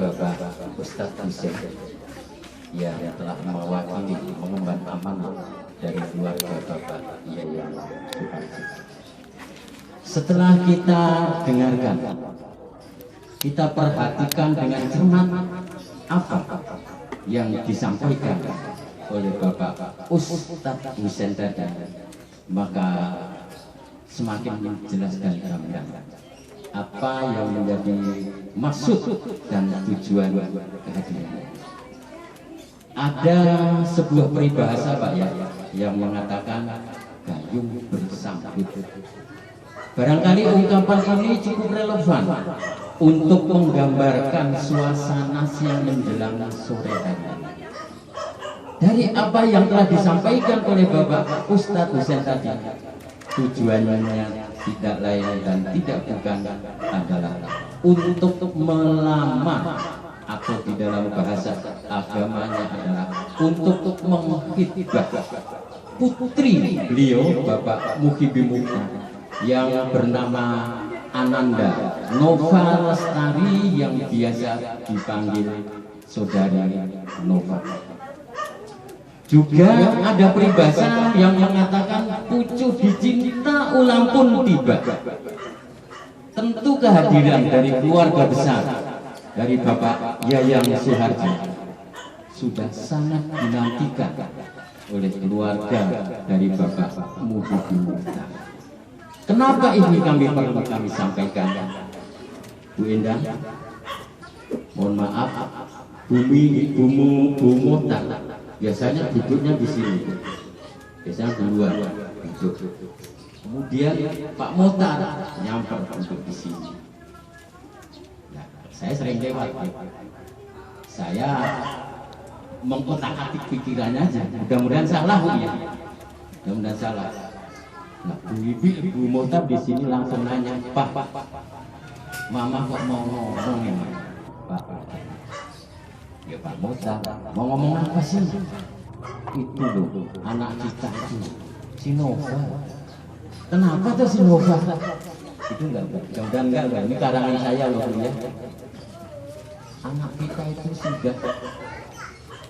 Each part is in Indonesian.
Bapak Ustadz Hussein yang telah mewakili mengemban amanah dari keluarga Bapak Yayan Suharji. Setelah kita dengarkan, kita perhatikan dengan cermat apa yang disampaikan oleh Bapak Ustadz Hussein tadi, maka semakin jelas dan gamblang apa yang menjadi maksud dan tujuan kehadiran. Ada sebuah peribahasa Pak ya yang mengatakan gayung bersambut. Barangkali ungkapan ini cukup relevan untuk menggambarkan suasana siang menjelang sore hari. Dari apa yang telah disampaikan oleh Bapak Ustadz Hussein tadi, tujuannya tidak lain dan tidak bukan adalah untuk melamar, atau di dalam bahasa agamanya adalah untuk menghibah putri beliau Bapak Muhibbi Mukhtar yang bernama Ananda Nova Lestari yang biasa dipanggil Saudari Nova. Juga ada peribahasa yang mengatakan pucuk dicinta ulang pun tiba. Tentu kehadiran dari keluarga besar dari Bapak Yayan Suharji sudah sangat dinantikan oleh keluarga dari Bapak Muhibbi Mukhtar. Kenapa ini perlu kami sampaikan, Bu Endang? Mohon maaf, Bu Mukhtar biasanya duduknya di sini, biasanya duluan duduk. Kemudian Pak Mukhtar nyamper duduk di sini. Nah, saya sering lewat, saya mengotak-atik pikirannya aja. Mudah-mudahan salah Bu ya, mudah-mudahan salah. Nah, Bu Mukhtar di sini langsung nanya, Pak, Mama kok mau ngomong ini, Pak? Ya Pak Mukhtar, mau ngomong apa sih? Itu loh, anak kita itu, si Nova. Kenapa tuh si Nova? Itu enggak, ini karangan saya loh ya. Anak kita itu sudah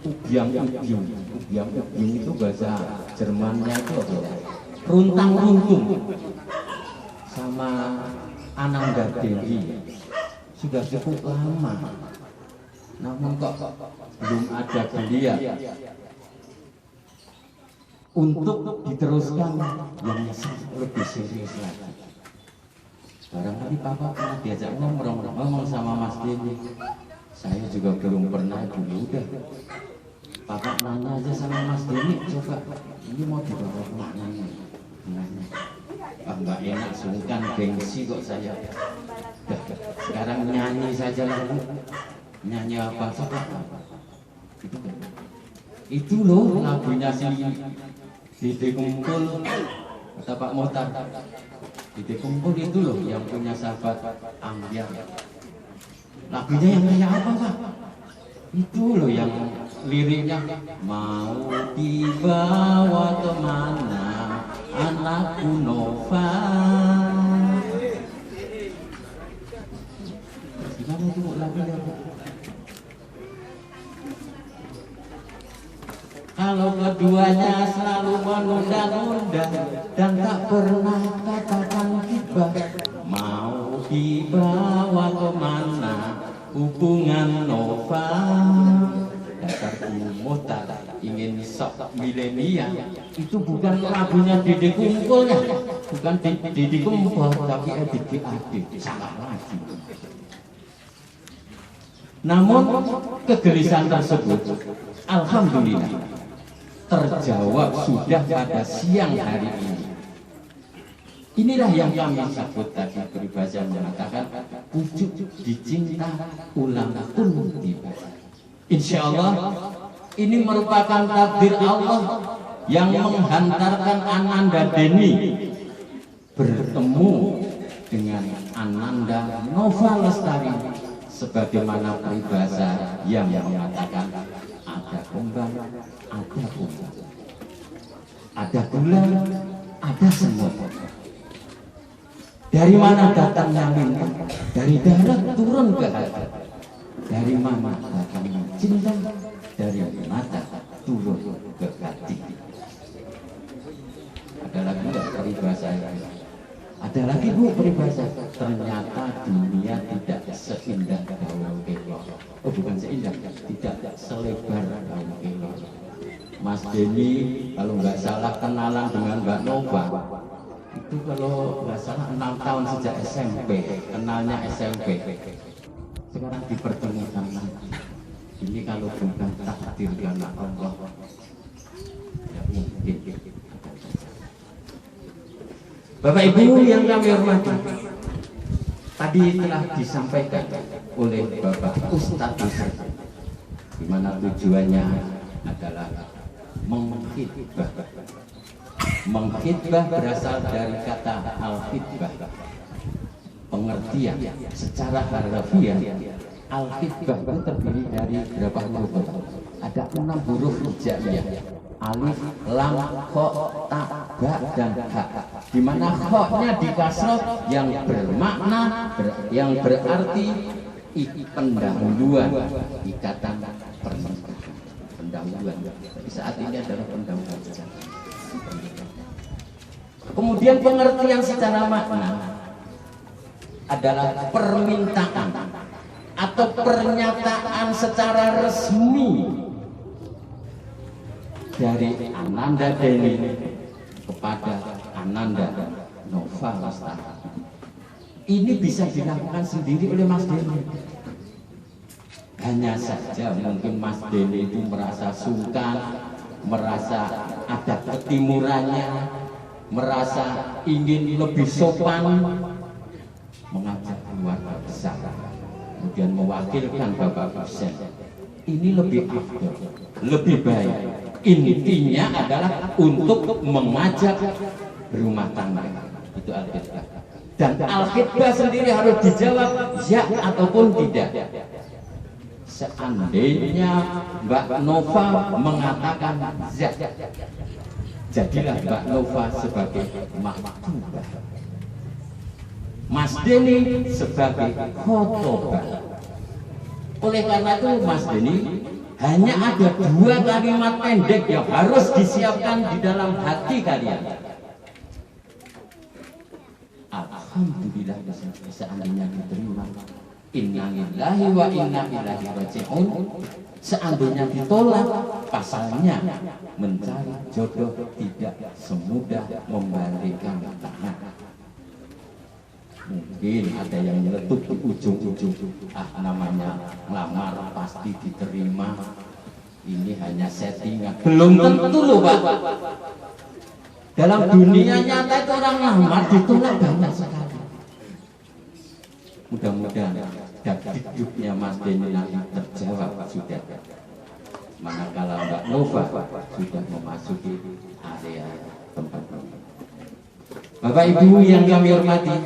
ubyang-ubyung itu bahasa Jermannya itu apa ya? Runtang-runtung sama Ananda Dewi sudah cukup lama, namun kok belum ada geliat untuk diteruskan yang lebih serius lagi. Barangkali Papa pernah diajak ngomong sama Mas Dewi, saya juga belum pernah dulu. Udah Papa nanya aja sama Mas Dewi, coba ini mau dibawa kemana nih? Enggak enak, sungkan, gengsi kok saya. Sekarang nyanyi saja lagi. Nyanyi apa coba? Itu loh lagunya si Dede Kumpul, kata Pak Mukhtar. Dede Kumpul itu loh yang punya sahabat Ambiar. Lagunya yang kayak apa Pak? Itu loh yang liriknya mau dibawa kemana anakku Nova. Gimana itu lagunya? Kalau keduanya selalu menunda-nunda dan tak pernah katakan tiba, mau dibawa kemana hubungan Nova. Dasar Mukhtar ingin sok milenial. Itu bukan lagunya Dede Kumpul ya, bukan Dede Kumpul, tapi adik-adik salah lagi. Namun kegelisahan tersebut alhamdulillah terjawab sudah pada siang hari ini. Inilah yang kami sebut tadi, peribahasa mengatakan pucuk dicinta ulang pun tiba. Insya Allah ini merupakan takdir Allah yang menghantarkan Ananda Deni bertemu dengan Ananda Nova Lestari, sebagaimana peribahasa yang mengatakan ada kembang, ada kumbang, ada gula, ada semut. Dari mana datangnya minta? Dari darat turun ke hati. dari mana datangnya cinta? Dari mata turun ke hati. Ada lagi enggak peribahasa? Ada lagi bu peribahasa. Ternyata dunia tidak seindah daun kelor. Oh bukan seindah, tidak selebar daun kelor. Mas Denny kalau nggak salah kenalan dengan Mbak Nova itu kalau nggak salah 6 tahun sejak SMP, kenalnya SMP. Sekarang dipertemukan lagi. Ini kalau bukan takdir karena Allah, ya mungkin. Bapak Ibu yang kami hormati, tadi telah disampaikan oleh Bapak Ustadz Besar, di mana tujuannya adalah menghitbah. Menghitbah berasal dari kata al-hitbah, pengertian secara harfiah. Al-hitbah itu terdiri dari berapa huruf? Ada 6 huruf hijaiyah. Alif, lam, kha, ta, ba, dan ha. Di mana kha-nya dikasroh yang bermakna yang berarti pendahuluan, ikatan pernikahan, pendahuluan. Tapi saat ini adalah pendahuluan. Kemudian pengertian secara makna adalah permintaan atau pernyataan secara resmi dari Ananda Denny kepada Ananda Nova Lestari. Ini bisa dilakukan sendiri oleh Mas Denny. Hanya saja mungkin Mas Denny itu merasa sungkan, merasa ada ketimurannya, merasa ingin lebih sopan, mengajak keluarga besar, kemudian mewakilkan Bapak Presiden. Ini lebih afdol, lebih baik. Intinya adalah untuk mengajak rumah tangga. Itu al-khitbah. Dan al-khitbah sendiri harus dijawab ya ataupun tidak. Seandainya Mbak Nova mengatakan ya, jadilah Mbak Nova sebagai maktubah, Mas Denny sebagai khotobah. Oleh karena itu Mas Denny, hanya ada 2 kalimat pendek yang harus disiapkan di dalam hati kalian. Alhamdulillah seandainya diterima. Innalillahi wa inna ilaihi raji'un. Seandainya ditolak, pasalnya mencari jodoh tidak semudah membalikan tangan. Mungkin ada yang meletup di ujung-ujung, namanya ngelamar pasti diterima, ini hanya settingan. Belum tentu loh Pak. Dalam dunia nyata itu orang ngelamar ditolak banyak sekali. Mudah-mudahan hidupnya Mas Denny nanti terjawab sudah. Manakala Mbak Nova sudah memasuki area tempat ini. Bapak Ibu yang kami hormati,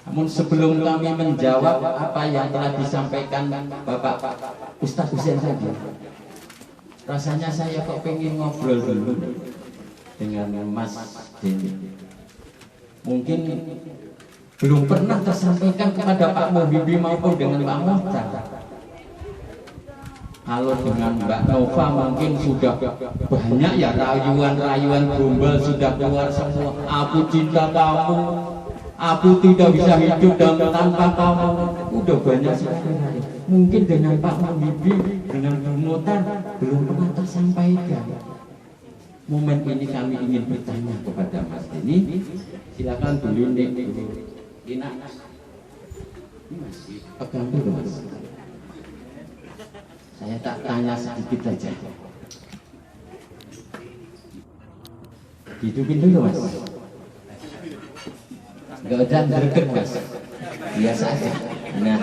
namun sebelum kami menjawab apa yang telah disampaikan Bapak Ustadz Hussein tadi, rasanya saya kok pengen ngobrol dulu dengan Mas Denny. Mungkin belum pernah tersampaikan kepada Pak Muhibbi maupun dengan Pak Mohtar. Kalau dengan Mbak Nova mungkin sudah banyak ya rayuan-rayuan gombal sudah keluar semua. Aku cinta kamu, aku tidak bisa hidup tanpa kamu. Udah banyak sekali. Mungkin dengan Pak Muhibbi, dengan Bu Mohtar belum pernah tersampaikan. Momen ini kami ingin bertanya kepada Mas Denny. Silakan Bu Lindik, Bu Ina. Ini masih pegang dulu Mas. Saya tak tanya sedikit saja. Hidupin dulu Mas. Gak usah greget Mas. Biasa aja. Nah,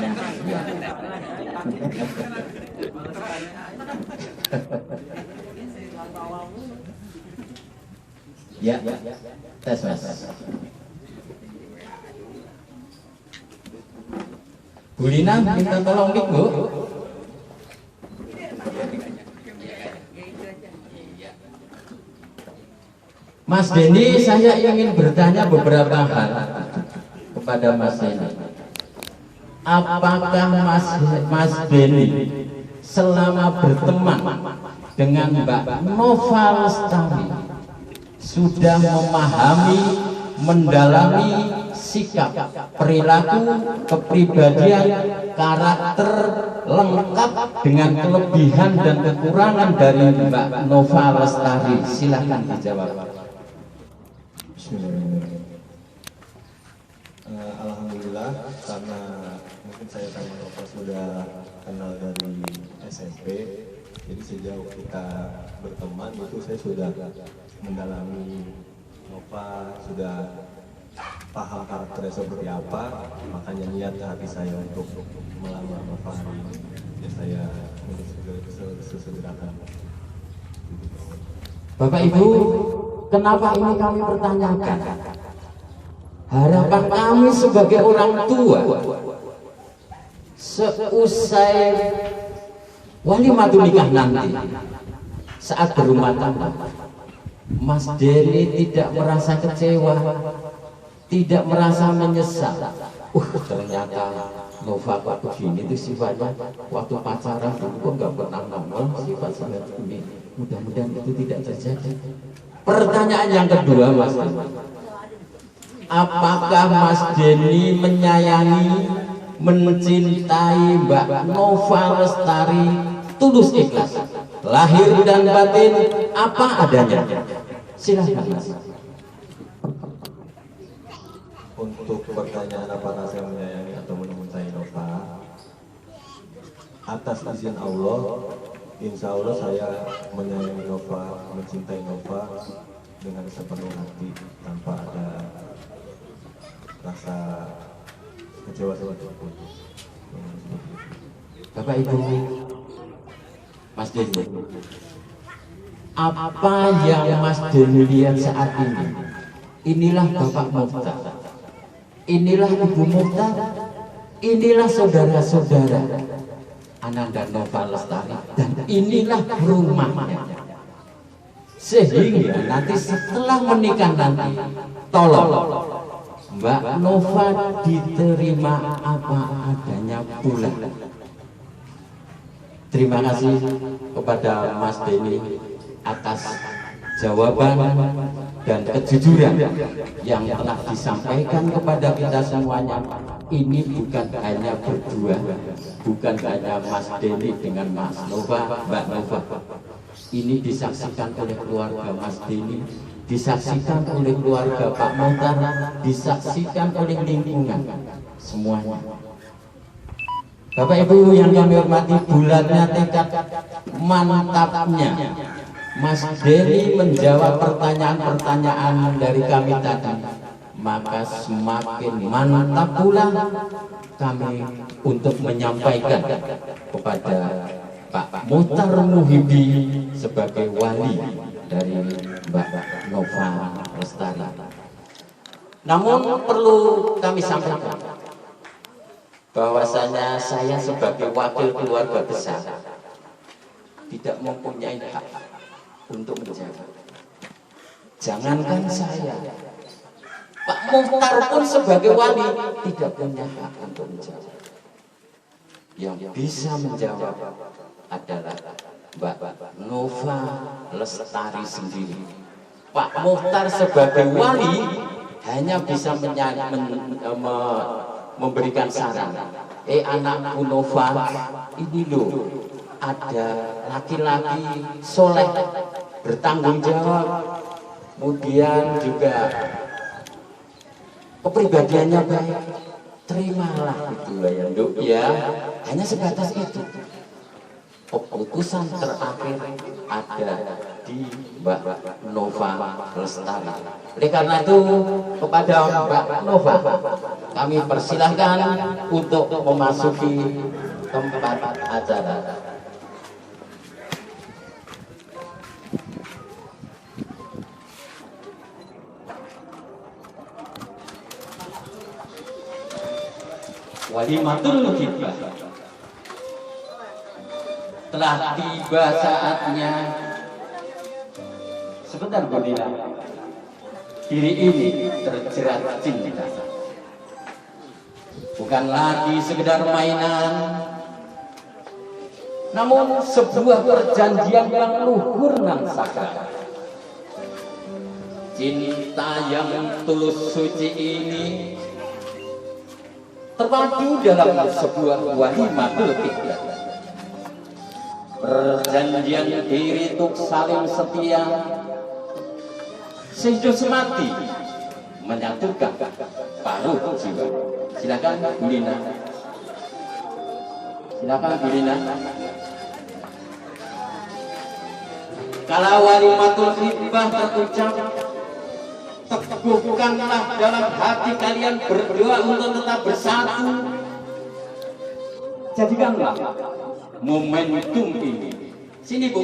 ya. Tes Mas. Bu Lina minta tolong mic Bu. Mas Denny, saya ingin bertanya beberapa hal kepada Mas Denny. apakah Mas Beni selama berteman dengan Mbak Nova Lestari sudah memahami, mendalami sikap, perilaku, kepribadian, karakter lengkap dengan kelebihan dan kekurangan dari Mbak Nova Lestari? Silahkan dijawab. Alhamdulillah, karena mungkin saya sama Nova sudah kenal dari SMP, jadi sejauh kita berteman itu saya sudah mendalami Nova, sudah paham karakternya seperti apa, makanya niat hati saya untuk melamar Nova hari ini. Ya saya sesegerakan. Bapak Ibu, kenapa ini kami pertanyakan? Harapan kami sebagai orang tua, seusai walimatul nikah nanti, saat berumah tangga, Mas Denny tidak merasa kecewa, tidak merasa menyesal. Ternyata Nova kok begini tuh sifatnya, waktu pacaran dulu kok nggak pernah ngomong sifat sangat ini. Mudah-mudahan itu tidak terjadi. Pertanyaan yang kedua, Mas, apakah Mas Denny menyayangi, mencintai Mbak Nova Lestari tulus ikhlas, lahir dan batin, apa adanya? Silahkan, Mas. Untuk pertanyaan apakah saya menyayangi atau mencintai Nova, atas izin Allah, insya Allah saya menyayangi Nova, mencintai Nova dengan sepenuh hati tanpa ada rasa kecewa sedikitpun. Bapak Ibu, Mas Denny, apa yang Mas Denny lihat saat ini? Inilah Bapak Mokhtar, inilah Ibu Mokhtar, inilah saudara-saudara Ananda Nova Lestari, dan inilah rumahnya. Sehingga nanti setelah menikah nanti, tolong Mbak Nova diterima apa adanya pula. Terima kasih kepada Mas Denny atas jawaban dan kejujuran yang telah disampaikan kepada kita semuanya. Ini bukan hanya berdua, bukan hanya Mas Denny dengan Mas Nova, Mbak Nova. Ini disaksikan oleh keluarga Mas Denny, disaksikan oleh keluarga Pak Mokhtar, disaksikan oleh lingkungan semuanya. Bapak Ibu yang kami hormati, bulatnya tekad, mantapnya Mas Denny menjawab pertanyaan-pertanyaan dari kami tadi, maka semakin mantap pula kami untuk menyampaikan kepada Pak Mokhtar Muhibbi sebagai wali dari Mbak Nova Lestari. Namun perlu kami sampaikan bahwasanya saya sebagai wakil keluarga besar tidak mempunyai hak untuk menjawab. Jangankan saya, Pak Mokhtar pun sebagai wali tidak punya hak untuk menjawab. Yang bisa menjawab adalah Mbak Nova Lestari sendiri. Pak Mokhtar sebagai wali hanya bisa memberikan saran. Anakku Nova, ini loh ada laki-laki soleh, bertanggung jawab, kemudian juga kepribadiannya baik, terimalah itu ya Nduk ya. Hanya sebatas itu. Keputusan terakhir ada di Mbak Nova Lestari. Oleh karena itu kepada Mbak Nova kami persilahkan untuk memasuki tempat acara. Walimatul khitbah. Telah tiba saatnya. Sebentar Bu Nila. Diri ini terjerat cinta. bukan lagi sekedar mainan, namun sebuah perjanjian yang luhur nan sakral. Cinta yang tulus suci ini terpadu dalam sebuah wahimatul ikhlas. Perjanjian diri untuk saling setia sehidup semati menyatukan paruh jiwa. Silakan Bu Lina. Silakan Bu Lina. Kala walimatul khitbah terucap, teguhkanlah dalam hati kalian berdoa untuk tetap bersatu. Jadikanlah momentum ini. Sini Bu.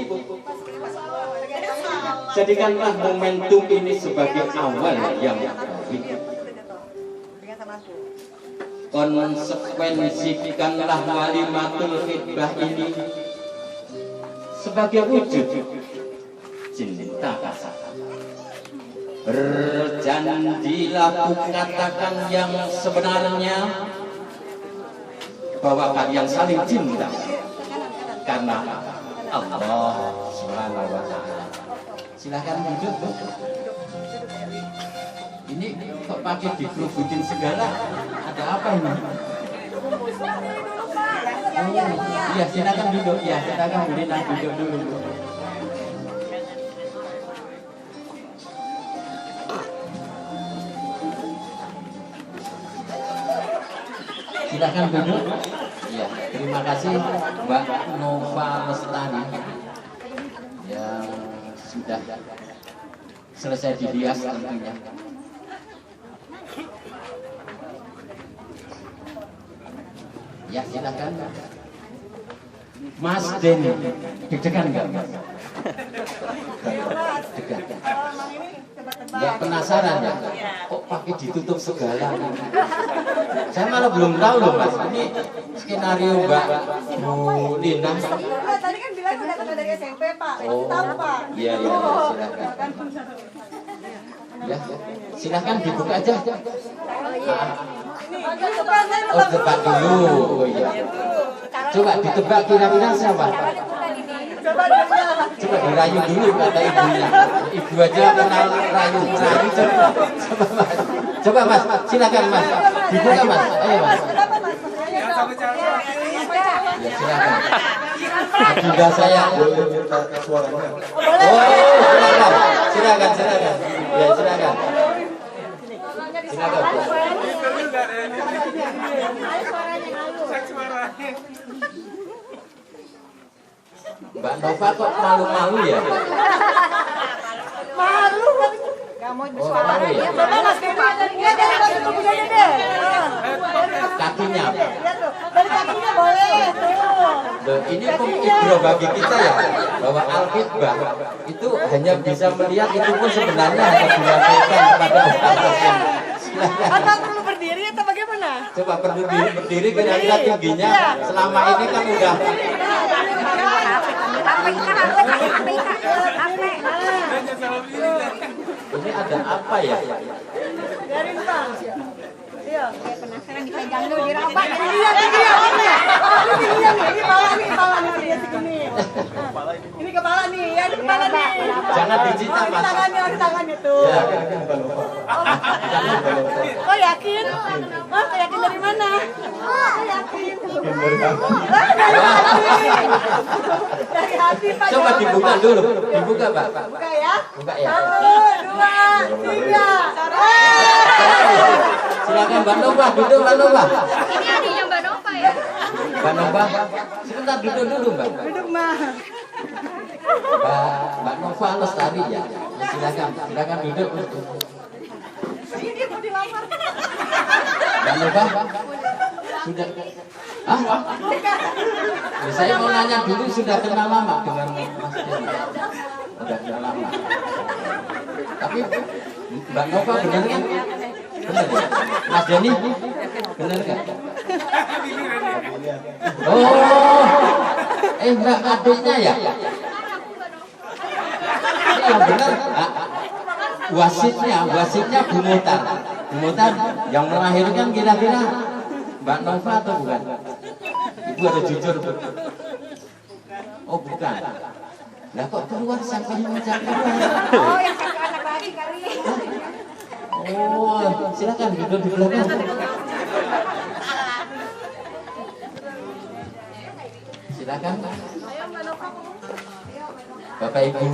Jadikanlah momentum ini sebagai awal yang baik. Konsekuensikanlah walimatul khitbah ini sebagai wujud cinta kasar. Berjanjilah katakan yang sebenarnya bahwa kalian saling cinta karena Allah Subhanahu wa Ta'ala. Silakan duduk, Bu. Ini kok pakai dikerubutin segala? Ada apa ini? Iya, silakan duduk. Ya, silakan Bu Lina duduk dulu, Bu. Silakan duduk. Ya, terima kasih Mbak Nova Lestari yang sudah selesai dihias tentunya. Ya, silakan. Mas Denny, deg-degan nggak, Mas? Deg-degan. Nggak penasaran ya? Kok pakai ditutup segala? Saya malah belum tahu loh, Mas. Ini skenario Mbak Bu Lina. Tadi kan bilang udah kenal dari SMP, Pak. Oh, Tahu, Pak. iya, silakan. Ya, silakan dibuka aja. Oh, tebak dulu. Oh iya. Coba ditebak kira-kira siapa? Coba dirayu dulu kata ibunya. Ibu aja kenal rayu. Coba Mas, silakan Mas. Dibuka Mas. Ayo Mas. Ya silakan. Juga saya. Boleh minta suaranya? Oh, silakan. Ya silakan. Silakan. Mbak Nova kok malu-malu ya? Malu. Kamu bersuara ya? Coba Mas lihat dari baju kemudiannya deh. Kakinya. Lihat tuh. Dari kakinya boleh. Tuh. Loh, ini pun ibro bagi kita ya, bahwa Al-Khitbah itu hanya bisa melihat, itu pun sebenarnya hanya dilakukan kepada orang. Atau perlu berdiri atau bagaimana? Coba perlu berdiri kira-kira tingginya. Selama ini kan udah. Ini ada apa ya? Biarin Bang. Iya. Penasaran dipegang dulu diraba. Iya, aneh. Oh, ini dia nih. Ini kepala nih dia segini. Ini kepala nih, ya ini kepala nih. Jangan dicita Mas. Di tangannya tuh. Ya. Oh yakin? Oh yakin dari mana? Oh yakin. Dari hati Pak. Coba dibuka dulu. Dibuka Pak. Buka ya. Buka ya. 1, 2, 3. Silakan Mbak Nova, duduk Mbak Nova. Ini adiknya Mbak Nova ya? Mbak Nova, sebentar duduk dulu Mbak. Duduk mah. Mbak Nova Lestari ya. Silakan duduk. Ini mau dilamar. Mbak Nova, sudah. Ah? Saya mau nanya dulu, sudah kenal lama dengan Mas Denny? Sudah kenal lama. Tapi Mbak Nova benar kan? Benar ya? Mas Denny, benar kan? Oh, enggak adiknya ya? Yang benar, wasitnya Bu Mutar. Bu Mutar yang melahirkan kira-kira Mbak Nova atau bukan? Ibu harus jujur. Oh bukan. Lah kok keluar sampai mengejar keluar? Oh, yang satu anak lagi kali. Oh, silakan duduk di belakang. Silakan. Bapak Ibu.